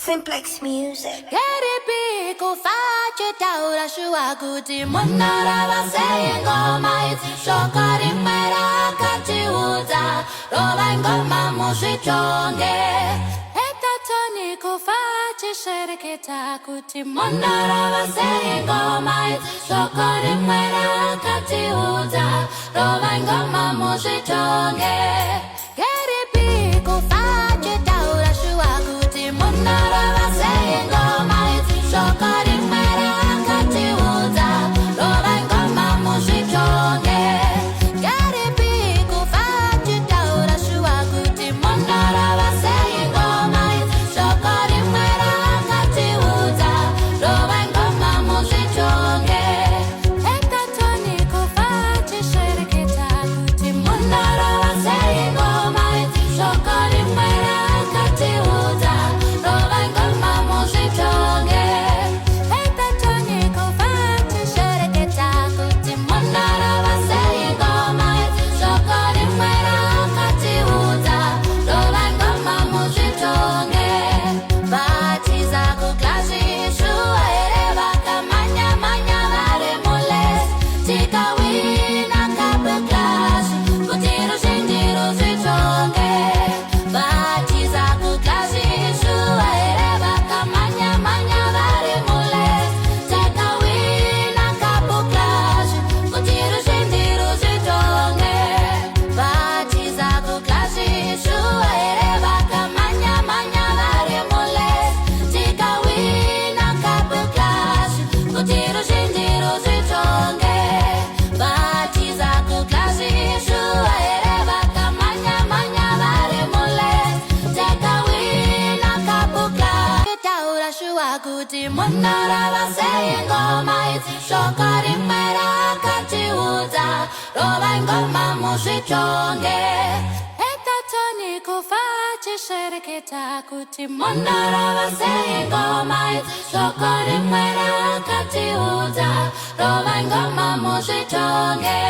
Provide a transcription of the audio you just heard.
Simplex Music. Keripiko fache taura shuaguti monara saying ngoma it's shokari mera kati uza roba ngoma mushichonge eta toni ko fache shereketa kuti monara saying ngoma it's shokari mera kati uza roba ngoma mushichonge Keripiko fache taura shuaguti monara saying ngoma it's shokari mera kati uza roba ngoma mushichonge Keripiko fache taura shuaguti monara saying ngoma it's shokari mera kati uza roba ngoma mushichonge eta toni ko fache shereketa kuti monara saying ngoma it's shokari mera kati uza roba ngoma mushichonge eta toni ko fache shereketa kuti monara saying ngoma it's shokari mera kati uza roba ngoma mushichonge batiza kuklashi shua ereba kamanya manya vare moles tikawina kape clash kutiro shindiro shichonge batiza kuklashi shua ereba kamanya manya vare moles tikawina kape clash kutiro shindiro shichonge batiza kuklashi shua ereba kamanya manya vare moles tikawina kape clash kutiro shindiro shichonge batiza kuklashi shua ereba kamanya manya vare moles tikawina kape clash taura shua kuti monara saying ngoma it's shokari mera kati uza roba ngoma mushichonge eta toni ko fache shereketa kuti monara saying ngoma it's shokari mera kati uza roba ngoma mushichonge